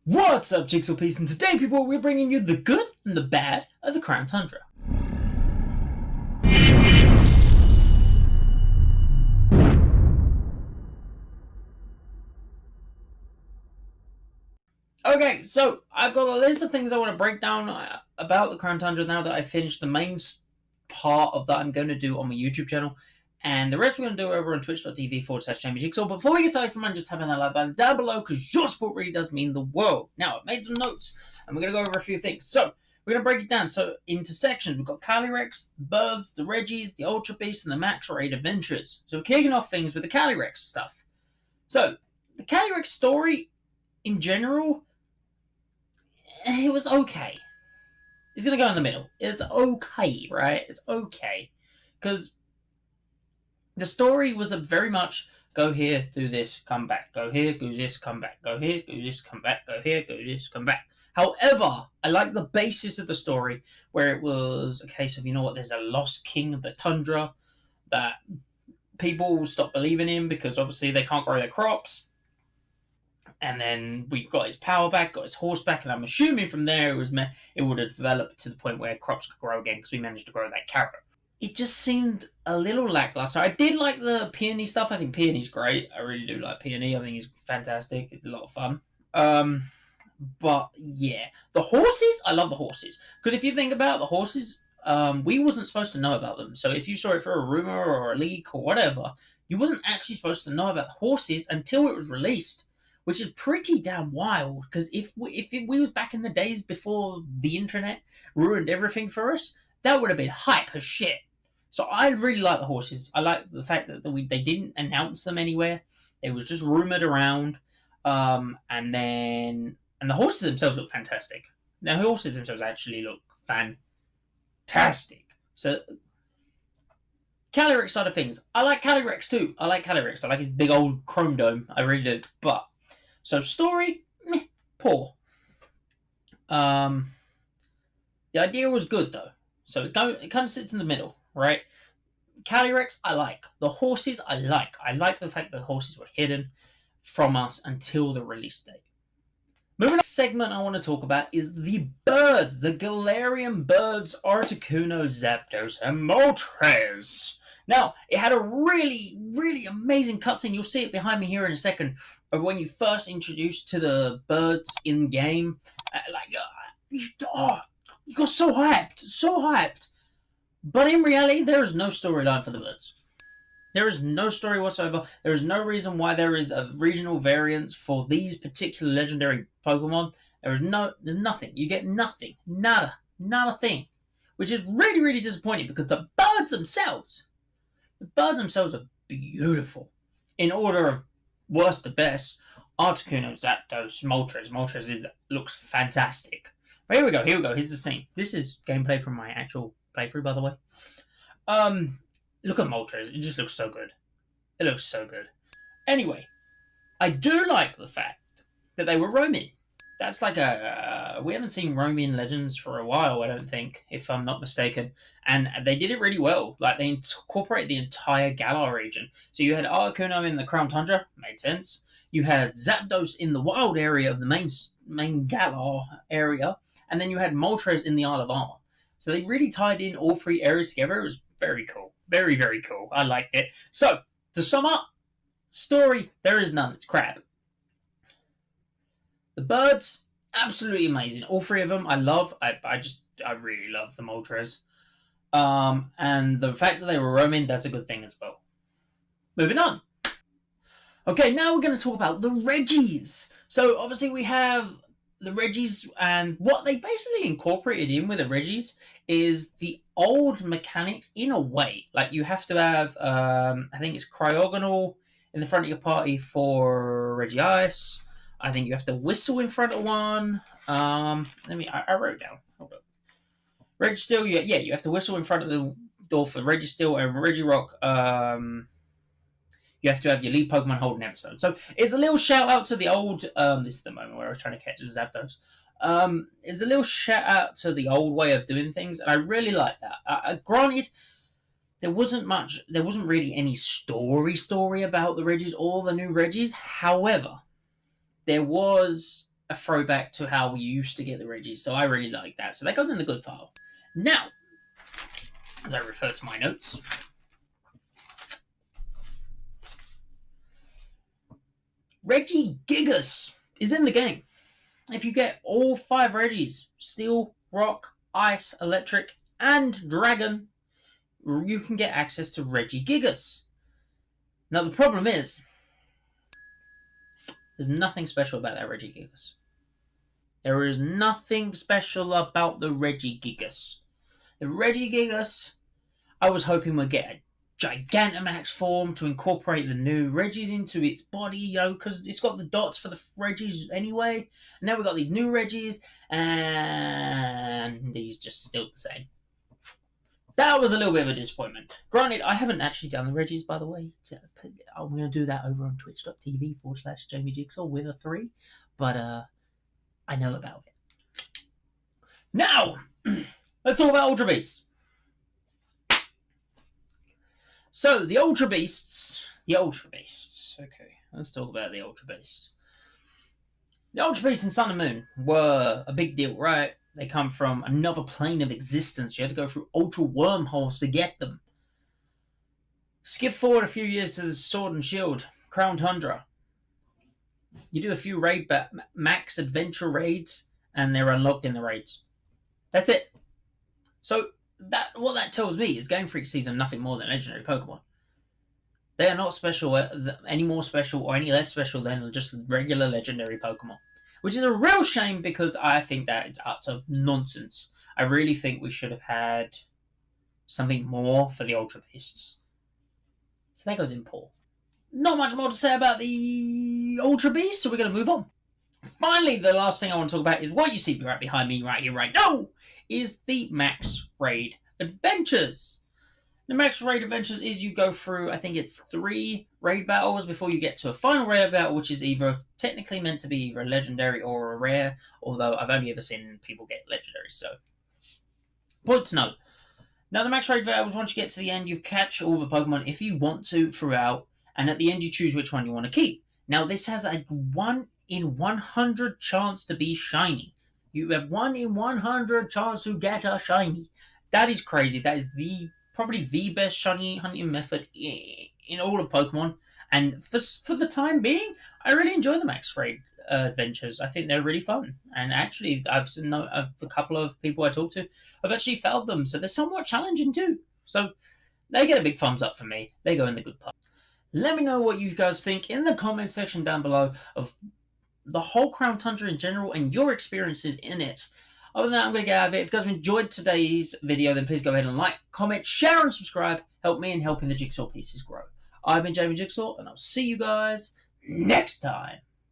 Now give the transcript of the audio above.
What's up, Jigsaw Piece? And today, people, we're bringing you the good and the bad of the Crown Tundra. Okay, so I've got a list of things I want to break down about the Crown Tundra now that I've finished the main part of that I'm going to do on my YouTube channel. And the rest we're going to do over on twitch.tv/ChamberJigsaw. But before we get started, from just tapping that like button down below, because your support really does mean the world. Now, I've made some notes, and we're going to go over a few things. So, we're going to break it down. So, into sections, we've got Calyrex, the Birds, the Reggies, the Ultra Beasts, and the Max Raid Adventures. So, we're kicking off things with the Calyrex stuff. So, the Calyrex story, in general, it was okay. It's going to go in the middle. It's okay, right? It's okay. Because the story was a very much go here, do this, come back. Go here, do this, come back. Go here, do this, come back. Go here, do this, come back. However, I like the basis of the story where it was a case of, you know what, there's a lost king of the tundra that people stop believing in because obviously they can't grow their crops. And then we got his power back, got his horse back, and I'm assuming from there it would have developed to the point where crops could grow again because we managed to grow that carrot. It just seemed a little lackluster. I did like the Peony stuff. I think Peony's great. I really do like Peony. I think he's fantastic. It's a lot of fun. But yeah, the horses. I love the horses because if you think about the horses, we wasn't supposed to know about them. So if you saw it for a rumor or a leak or whatever, you wasn't actually supposed to know about the horses until it was released, which is pretty damn wild. Because if we was back in the days before the internet ruined everything for us, that would have been hype as shit. So I really like the horses. I like the fact that they didn't announce them anywhere. They was just rumored around. And the horses themselves look fantastic. Now, the horses themselves actually look fantastic. So, Calyrex side of things. I like Calyrex too. I like Calyrex. I like his big old chrome dome. I really do. But, so story, poor. The idea was good though. So it kind of sits in the middle. Right? Calyrex, I like. The horses, I like. I like the fact that the horses were hidden from us until the release date. Moving on to the segment I want to talk about is the birds. The Galarian birds, Articuno, Zapdos, and Moltres. Now, it had a really, really amazing cutscene. You'll see it behind me here in a second of when you first introduced to the birds in game. You got so hyped. But in reality, there is no storyline for the birds. There is no story whatsoever. There is no reason why there is a regional variance for these particular legendary Pokemon. There's nothing. You get nothing. Nada. Not a thing. Which is really, really disappointing because the birds themselves are beautiful. In order of worst to best, Articuno, Zapdos, Moltres. Moltres looks fantastic. But here we go. Here's the scene. This is gameplay from my actual playthrough, by the way. Look at Moltres. It just looks so good. It looks so good. Anyway, I do like the fact that they were roaming. That's like we haven't seen roaming legends for a while, I don't think, if I'm not mistaken. And they did it really well. Like, they incorporated the entire Galar region. So you had Articuno in the Crown Tundra. Made sense. You had Zapdos in the wild area of the main Galar area. And then you had Moltres in the Isle of Armor. So they really tied in all three areas together. It was very cool. Very, very cool. I liked it. So, to sum up, story, there is none. It's crap. The birds, absolutely amazing. All three of them, I love. I really love the Moltres. And the fact that they were roaming, that's a good thing as well. Moving on. Okay, now we're going to talk about the Reggies. So, obviously, we have the Reggies, and what they basically incorporated in with the Reggies is the old mechanics in a way. Like, you have to have, I think it's Cryogonal in the front of your party for Regice. I think you have to whistle in front of one. I wrote it down. Hold up. Registeel, yeah, you have to whistle in front of the door for Registeel and Regirock. You have to have your lead Pokemon holding Everstone. So it's a little shout out to the old. This is the moment where I was trying to catch a Zapdos. It's a little shout out to the old way of doing things, and I really like that. Granted, there wasn't really any story about the Reggies or the new Reggies. However, there was a throwback to how we used to get the Reggies, so I really like that. So that goes in the good file. Now, as I refer to my notes, Regigigas is in the game. If you get all 5 Reggies, Steel, Rock, Ice, Electric, and Dragon, you can get access to Regigigas. Now the problem is, there's nothing special about that Regigigas. There is nothing special about the Regigigas. The Regigigas, I was hoping would get a Gigantamax form to incorporate the new Reggies into its body, you know, because it's got the dots for the Reggies anyway. And now we've got these new Reggies, and he's just still the same. That was a little bit of a disappointment. Granted, I haven't actually done the Reggies, by the way. I'm going to do that over on twitch.tv/JamieJigsaw with a 3. But I know about it. Now, let's talk about Ultra Beasts. So, the Ultra Beasts. Okay, let's talk about the Ultra Beasts. The Ultra Beasts in Sun and Moon were a big deal, right? They come from another plane of existence. You had to go through ultra wormholes to get them. Skip forward a few years to the Sword and Shield, Crown Tundra. You do a few max adventure raids, and they're unlocked in the raids. That's it. So, what that tells me is Game Freak sees them nothing more than legendary Pokemon. They are not special, any more special or any less special than just regular legendary Pokemon. Which is a real shame because I think that it's utter nonsense. I really think we should have had something more for the Ultra Beasts. So that goes in poor. Not much more to say about the Ultra Beasts, so we're going to move on. Finally, the last thing I want to talk about is what you see right behind me right here, right now, is the Max Raid Adventures. The Max Raid Adventures is you go through, I think it's 3 raid battles before you get to a final raid battle, which is either technically meant to be either a legendary or a rare, although I've only ever seen people get legendary, so. Point to note. Now, the Max Raid battles, once you get to the end, you catch all the Pokemon if you want to throughout, and at the end you choose which one you want to keep. Now, this has a 1 in 100 chance to be shiny. You have 1 in 100 chance to get a shiny. That is crazy. That is probably the best shiny hunting method in all of Pokemon. And for the time being, I really enjoy the Max Raid adventures. I think they're really fun. And actually, I've seen a couple of people I talked to have actually failed them. So they're somewhat challenging too. So they get a big thumbs up from me. They go in the good part. Let me know what you guys think in the comment section down below of the whole Crown Tundra in general and your experiences in it. Other than that, I'm going to get out of it. If you guys have enjoyed today's video, then please go ahead and like, comment, share, and subscribe. Help me in helping the Jigsaw pieces grow. I've been Jamie Jigsaw, and I'll see you guys next time.